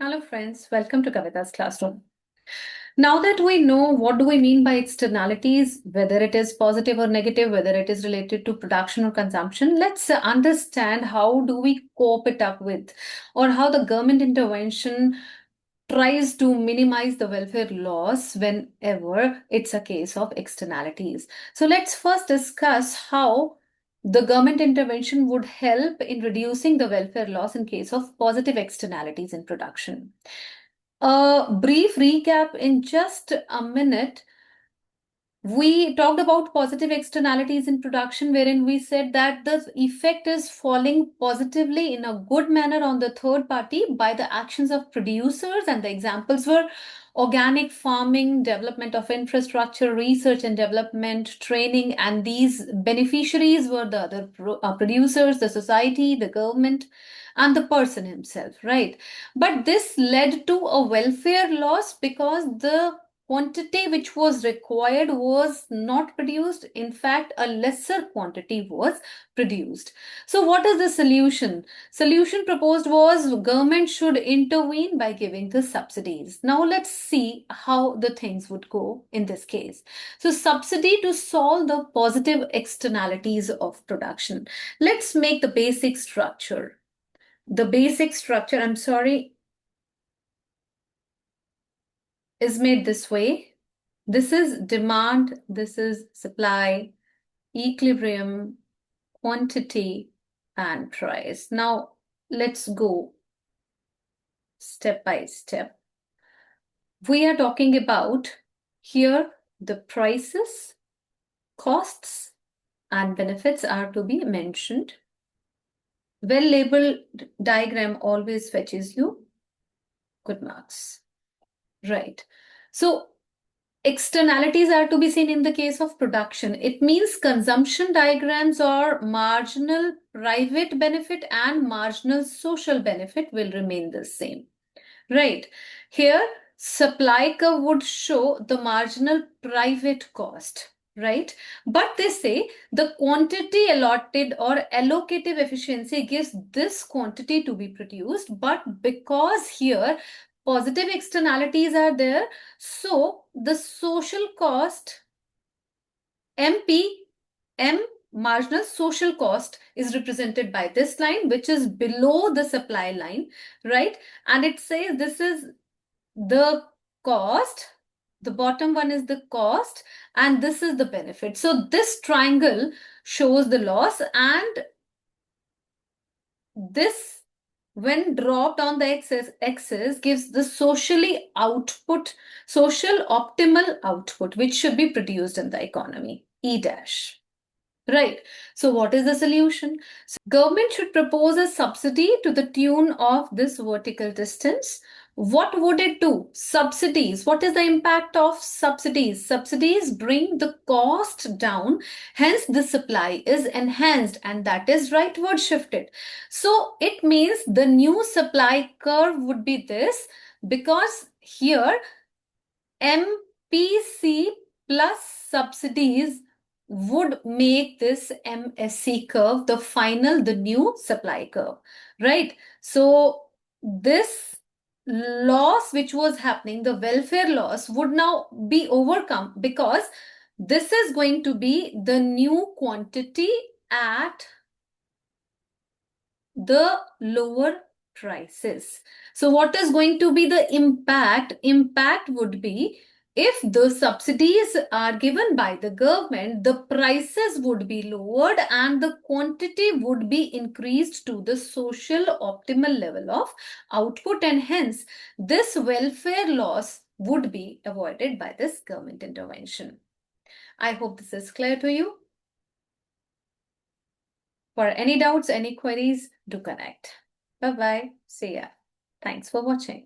Hello friends, welcome to Kavita's Classroom. Now that we know what do we mean by externalities, whether it is positive or negative, whether it is related to production or consumption, let's understand how do we cope it up with, or how the government intervention tries to minimize the welfare loss whenever it's a case of externalities. So let's first discuss how the government intervention would help in reducing the welfare loss in case of positive externalities in production. A brief recap in just a minute. We talked about positive externalities in production, wherein we said that the effect is falling positively in a good manner on the third party by the actions of producers. And the examples were organic farming, development of infrastructure, research and development, training. And these beneficiaries were the other producers, the society, the government, and the person himself, right? But this led to a welfare loss because the quantity which was required was not produced. In fact, a lesser quantity was produced. So what is the solution? Solution proposed was government should intervene by giving the subsidies. Now let's see how the things would go in this case. So subsidy to solve the positive externalities of production. Let's make the basic structure. The basic structure, I'm sorry, is made this way. This is demand, this is supply, equilibrium, quantity, and price. Now, let's go step by step. We are talking about here the prices, costs, and benefits are to be mentioned. Well-labeled diagram always fetches you good marks. Right. So externalities are to be seen in the case of production. It means consumption diagrams or marginal private benefit and marginal social benefit will remain the same. Right. Here, supply curve would show the marginal private cost. Right. But they say the quantity allotted or allocative efficiency gives this quantity to be produced. But because here positive externalities are there, so the social cost MP, M marginal social cost is represented by this line, which is below the supply line, right? And it says this is the cost, the bottom one is the cost, and this is the benefit. So this triangle shows the loss, and this, when dropped on the axis, gives the social optimal output, which should be produced in the economy, E dash. Right. So what is the solution? So government should propose a subsidy to the tune of this vertical distance. What would it do? Subsidies. What is the impact of subsidies? Subsidies bring the cost down. Hence, the supply is enhanced, and that is rightward shifted. So it means the new supply curve would be this, because here MPC plus subsidies would make this MSC curve the new supply curve, right? So this loss which was happening, the welfare loss, would now be overcome because this is going to be the new quantity at the lower prices. So what is going to be the impact? Impact would be, if the subsidies are given by the government, the prices would be lowered and the quantity would be increased to the social optimal level of output, and hence this welfare loss would be avoided by this government intervention. I hope this is clear to you. For any doubts, any queries, do connect. Bye-bye. See ya. Thanks for watching.